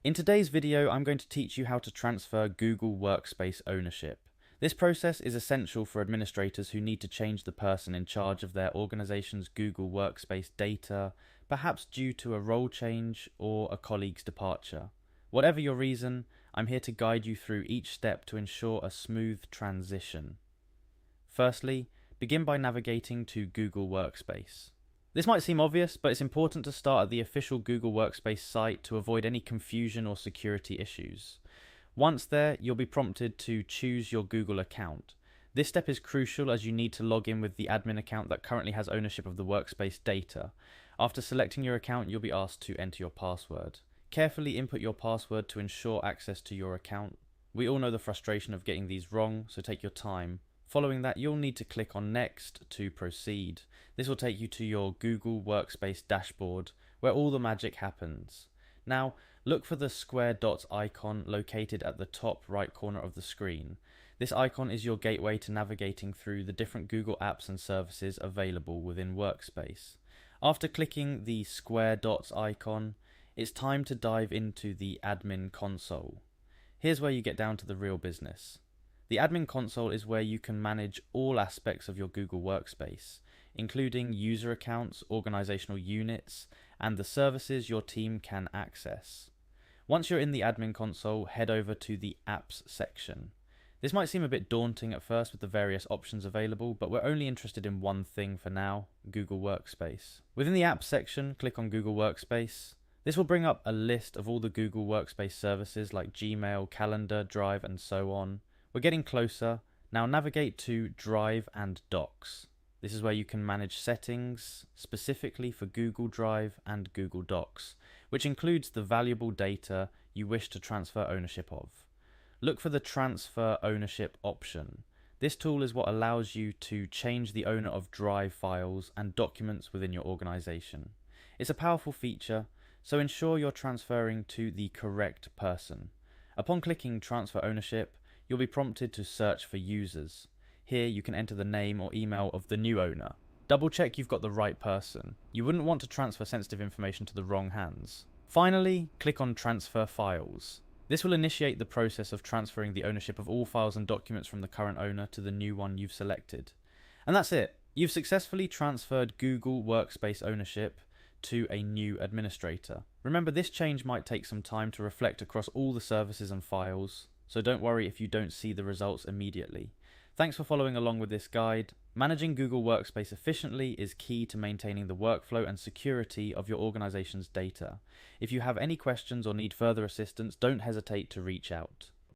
In today's video, I'm going to teach you how to transfer Google Workspace ownership. This process is essential for administrators who need to change the person in charge of their organization's Google Workspace data, perhaps due to a role change or a colleague's departure. Whatever your reason, I'm here to guide you through each step to ensure a smooth transition. Firstly, begin by navigating to Google Workspace. This might seem obvious, but it's important to start at the official Google Workspace site to avoid any confusion or security issues. Once there, you'll be prompted to choose your Google account. This step is crucial as you need to log in with the admin account that currently has ownership of the Workspace data. After selecting your account, you'll be asked to enter your password. Carefully input your password to ensure access to your account. We all know the frustration of getting these wrong, so take your time. Following that, you'll need to click on Next to proceed. This will take you to your Google Workspace dashboard, where all the magic happens. Now, look for the square dot icon located at the top right corner of the screen. This icon is your gateway to navigating through the different Google apps and services available within Workspace. After clicking the square dots icon, it's time to dive into the admin console. Here's where you get down to the real business. The admin console is where you can manage all aspects of your Google Workspace, including user accounts, organizational units, and the services your team can access. Once you're in the admin console, head over to the Apps section. This might seem a bit daunting at first with the various options available, but we're only interested in one thing for now: Google Workspace. Within the Apps section, click on Google Workspace. This will bring up a list of all the Google Workspace services like Gmail, Calendar, Drive, and so on. We're getting closer. Now navigate to Drive and Docs. This is where you can manage settings specifically for Google Drive and Google Docs, which includes the valuable data you wish to transfer ownership of. Look for the Transfer Ownership option. This tool is what allows you to change the owner of Drive files and documents within your organization. It's a powerful feature, so ensure you're transferring to the correct person. Upon clicking Transfer Ownership, you'll be prompted to search for users. Here you can enter the name or email of the new owner. Double check you've got the right person. You wouldn't want to transfer sensitive information to the wrong hands. Finally, click on Transfer Files. This will initiate the process of transferring the ownership of all files and documents from the current owner to the new one you've selected. And that's it. You've successfully transferred Google Workspace ownership to a new administrator. Remember, this change might take some time to reflect across all the services and files, so don't worry if you don't see the results immediately. Thanks for following along with this guide. Managing Google Workspace efficiently is key to maintaining the workflow and security of your organization's data. If you have any questions or need further assistance, don't hesitate to reach out.